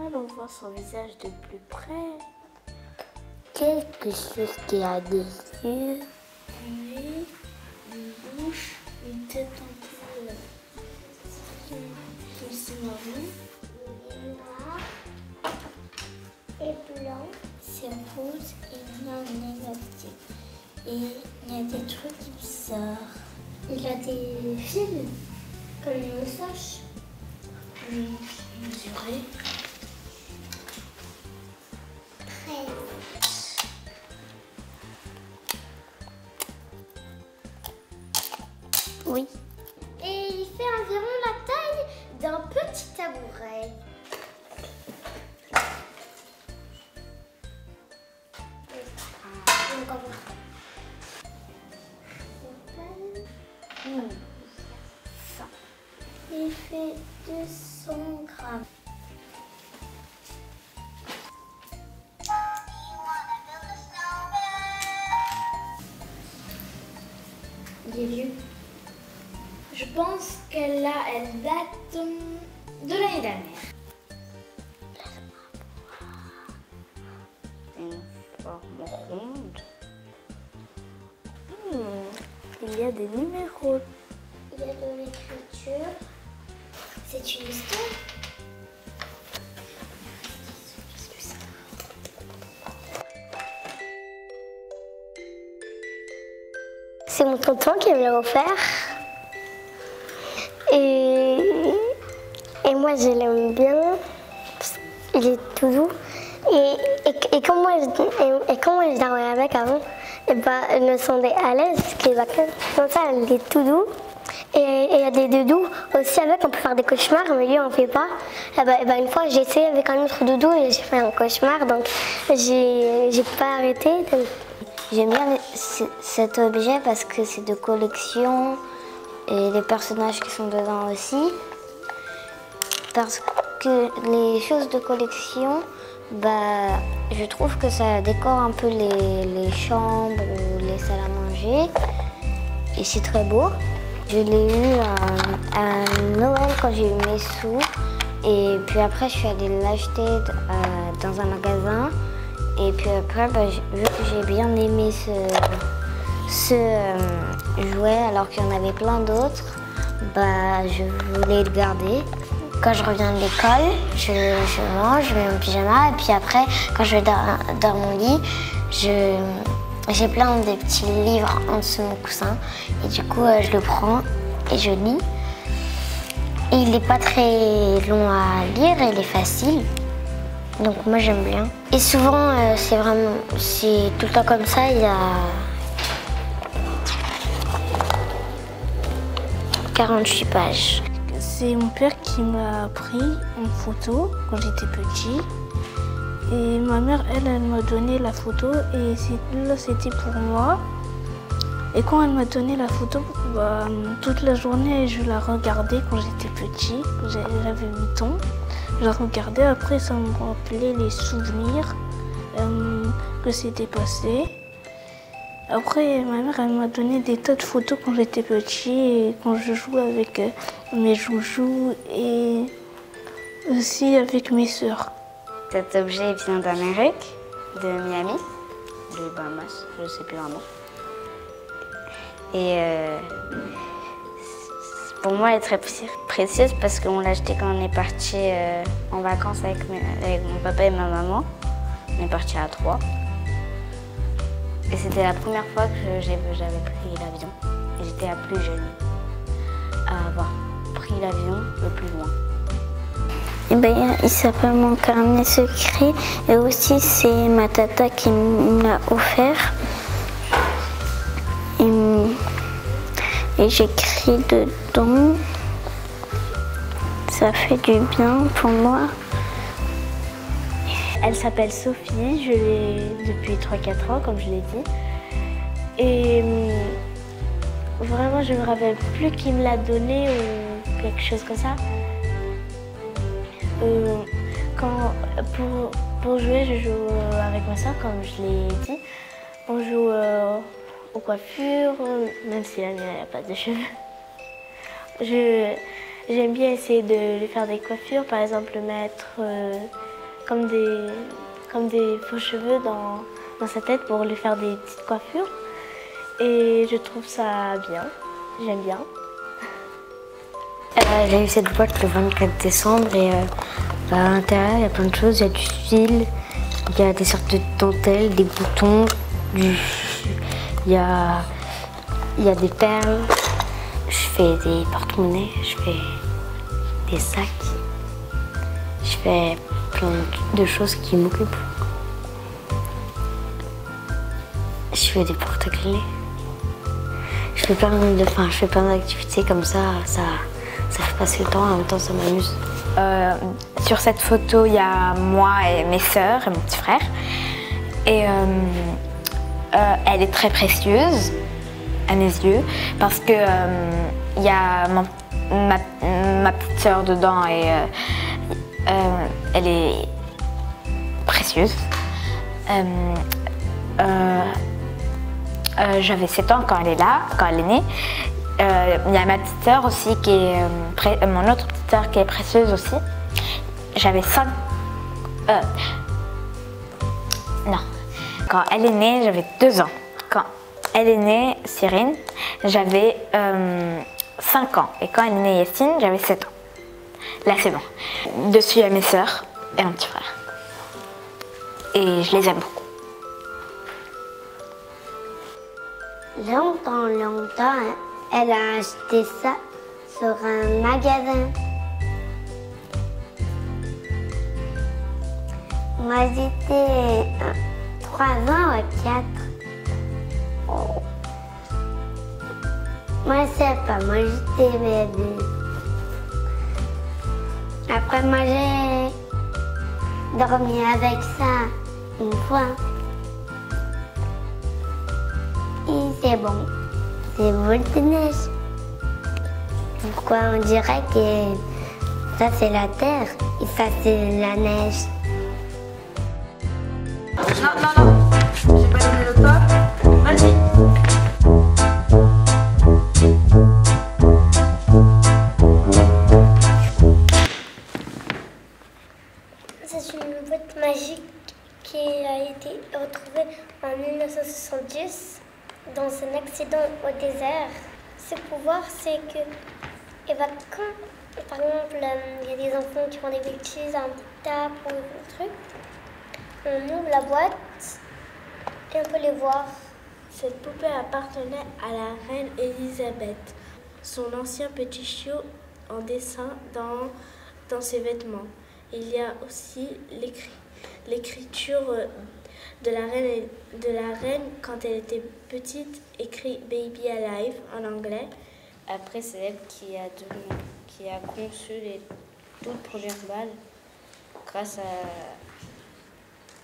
Allons voir son visage de plus près. Quelque chose qui a des yeux. Un nez, une bouche, une tête un peu foncée marron. Il est noir et blanc. C'est rose et il a un élastique. Et il y a des trucs bizarres. Il a des fils comme une moustache. Mesuré. Oui. Et il fait environ la taille d'un petit tabouret. Il fait 200 grammes. Il est vieux. Je pense elle date de l'année dernière. Une forme ronde. Il y a des numéros. Il y a de l'écriture. C'est une histoire. C'est mon tonton qui me l'a offert. Et moi, je l'aime bien. Il est tout doux. Et quand moi, je dormais avec avant, et ben, je me sentais à l'aise. Comme ça, il est tout doux. Et il y a des doudous aussi avec, on peut faire des cauchemars, mais lui, on ne fait pas. Et ben, une fois, j'ai essayé avec un autre doudou et j'ai fait un cauchemar, donc j'ai pas arrêté. J'aime bien cet objet parce que c'est de collection et les personnages qui sont dedans aussi. Parce que les choses de collection, bah, je trouve que ça décore un peu les chambres ou les salles à manger. Et c'est très beau. Je l'ai eu à Noël quand j'ai eu mes sous. Et puis après, je suis allée l'acheter dans un magasin. Et puis après, bah, vu que j'ai bien aimé ce jouet, alors qu'il y en avait plein d'autres, bah, je voulais le garder. Quand je reviens de l'école, je mange, je mets mon pyjama. Et puis après, quand je vais dans mon lit, j'ai plein de petits livres en dessous de mon coussin. Et du coup, je le prends et je lis. Et il n'est pas très long à lire, il est facile. Donc moi j'aime bien. Et souvent c'est tout le temps comme ça, il y a 48 pages. C'est mon père qui m'a pris en photo quand j'étais petit. Et ma mère, elle m'a donné la photo et là c'était pour moi. Et quand elle m'a donné la photo, bah, toute la journée je la regardais quand j'étais petit, j'avais 8 ans. Je la regardais, après ça me rappelait les souvenirs que c'était passé. Après ma mère elle m'a donné des tas de photos quand j'étais petit et quand je jouais avec mes joujoux et aussi avec mes sœurs. Cet objet vient d'Amérique, de Miami, de Bahamas, je ne sais plus vraiment. Et pour moi, elle est très précieuse parce qu'on l'a acheté quand on est parti en vacances avec mon papa et ma maman. On est parti à 3. Et c'était la première fois que j'avais pris l'avion. Et j'étais la plus jeune à avoir pris l'avion le plus loin. Eh ben, il s'appelle Mon carnet secret et aussi c'est ma tata qui me l'a offert. Et j'écris dedans. Ça fait du bien pour moi. Elle s'appelle Sophie, je l'ai depuis 3-4 ans comme je l'ai dit. Et vraiment je me rappelle plus qui me l'a donné ou quelque chose comme ça. Pour jouer, je joue avec ma soeur, comme je l'ai dit. On joue aux coiffures, même si la mienne n'a pas de cheveux. J'aime bien essayer de lui faire des coiffures, par exemple mettre comme des faux cheveux dans sa tête pour lui faire des petites coiffures. Et je trouve ça bien, j'aime bien. J'ai eu cette boîte le 24 décembre et à l'intérieur il y a plein de choses, il y a du fil, il y a des sortes de dentelles, des boutons, il y a des perles. Je fais des porte-monnaies, je fais des sacs, je fais plein de choses qui m'occupent. Je fais des porte-clés. Je fais plein d'activités comme ça fait passer le temps, en même temps ça m'amuse. Sur cette photo, il y a moi et mes sœurs et mon petit frère. Et elle est très précieuse à mes yeux parce que il y a ma petite sœur dedans et elle est précieuse. J'avais 7 ans quand elle est là, quand elle est née. Il y a ma petite sœur aussi qui est mon autre petite sœur qui est précieuse aussi. J'avais 5. Non. Quand elle est née, j'avais 2 ans. Quand elle est née, Cyrine, j'avais 5 ans. Et quand elle est née, Yacine, j'avais 7 ans. Là, c'est bon. Dessus, il y a mes sœurs et mon petit frère. Et je les aime beaucoup. Longtemps, elle a acheté ça sur un magasin. Moi, j'étais 3 ans ou 4. Oh. Moi, je sais pas, moi, j'étais bébé. Après, moi, j'ai dormi avec ça une fois. Et c'est bon. C'est boule de neige. Pourquoi on dirait que ça c'est la terre et ça c'est la neige? Non, j'ai pas donné le top. Vas-y. C'est une boîte magique qui a été retrouvée en 1970 dans un accident au désert. Ses pouvoirs, c'est que quand, par exemple, il y a des enfants qui font des bêtises, un tape ou un truc, on ouvre la boîte et on peut les voir. Cette poupée appartenait à la reine Elisabeth. Son ancien petit chiot en dessin dans ses vêtements. Il y a aussi l'écriture de la reine quand elle était petite, écrit Baby Alive en anglais. Après, c'est elle qui a conçu les toutes premières balles grâce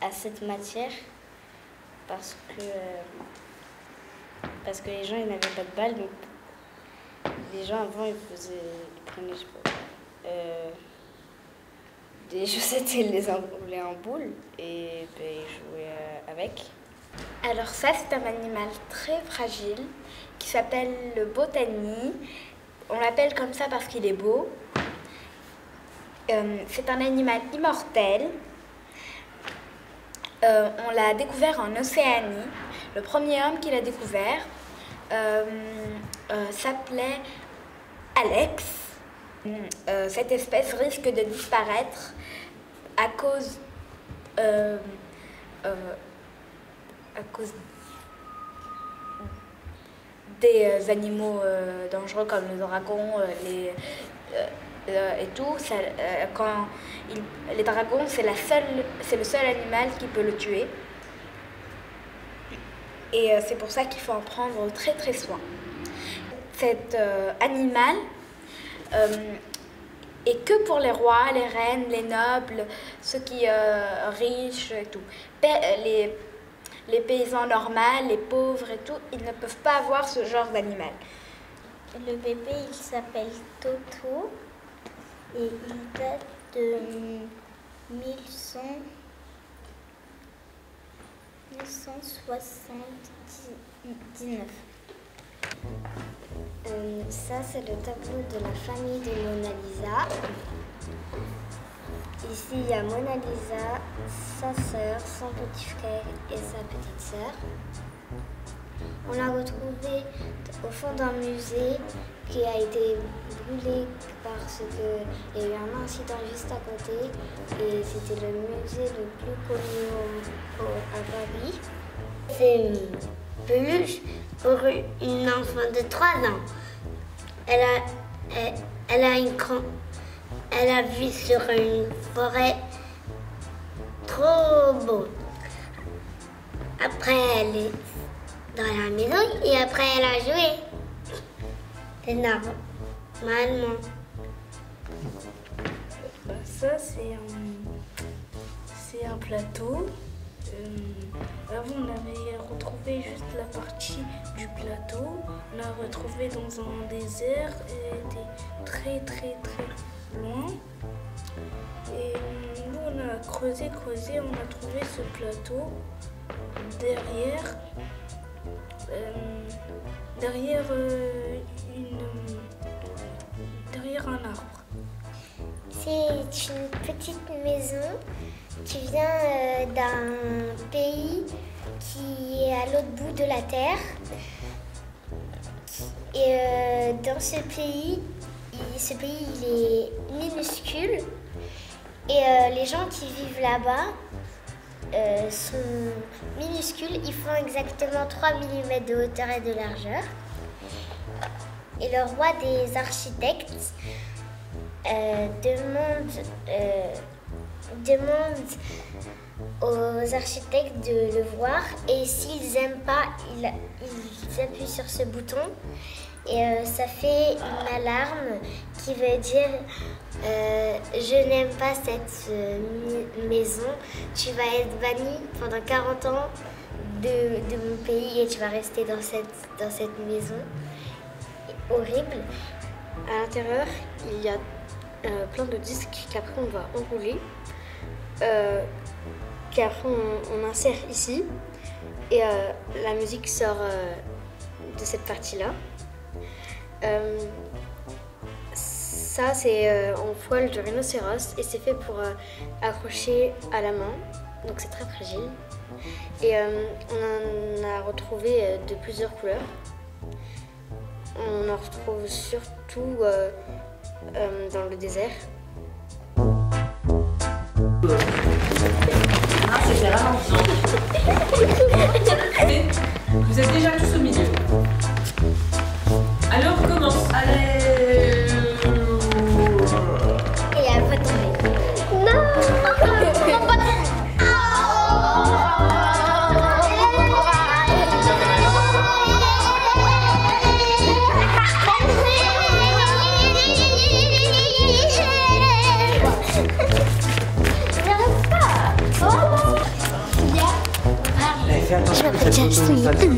à cette matière parce que les gens ils n'avaient pas de balles, donc les gens avant ils prenaient je sais pas, des chaussettes et les enroulaient en boule et ben, ils jouaient avec. Alors ça, c'est un animal très fragile qui s'appelle le botany. On l'appelle comme ça parce qu'il est beau. C'est un animal immortel. On l'a découvert en Océanie. Le premier homme qui l'a découvert s'appelait Alex. Cette espèce risque de disparaître à cause des animaux dangereux comme les dragons et tout. Les dragons, c'est le seul animal qui peut le tuer. Et c'est pour ça qu'il faut en prendre très très soin. Cet animal est que pour les rois, les reines, les nobles, ceux qui riches et tout. Les paysans normaux, les pauvres et tout, ils ne peuvent pas avoir ce genre d'animal. Le bébé, il s'appelle Toto et il date de 1179. Ça, c'est le tableau de la famille de Mona Lisa. Ici, il y a Mona Lisa, sa sœur, son petit frère et sa petite sœur. On l'a retrouvée au fond d'un musée qui a été brûlé parce qu'il y a eu un incident juste à côté. Et c'était le musée le plus connu à Paris. C'est une peluche pour une enfant de 3 ans. Elle a vu sur une forêt trop beau. Après, elle est dans la maison et après, elle a joué. C'est normalement. Ça, c'est un plateau. Avant, on avait retrouvé juste la partie du plateau. On l'a retrouvé dans un désert et était très loin. Et nous, on a creusé, on a trouvé ce plateau derrière un arbre. C'est une petite maison qui vient d'un pays qui est à l'autre bout de la terre. Et dans ce pays, il est minuscule. Et les gens qui vivent là-bas sont minuscules. Ils font exactement 3 mm de hauteur et de largeur. Et le roi des architectes demande aux architectes de le voir et s'ils n'aiment pas, ils appuient sur ce bouton et ça fait une alarme qui veut dire je n'aime pas cette maison, tu vas être banni pendant 40 ans de mon pays et tu vas rester dans cette maison horrible. À l'intérieur, il y a plein de disques qu'après on va enrouler, qu'après on insère ici et la musique sort de cette partie-là. Ça c'est en poil de rhinocéros et c'est fait pour accrocher à la main, donc c'est très fragile. Et on en a retrouvé de plusieurs couleurs. On en retrouve surtout dans le désert. Ah, c'était ralenti. Vous êtes déjà tous au milieu. Alors, commence. Allez. Et elle va tomber. Non. Fais attention, cette photo,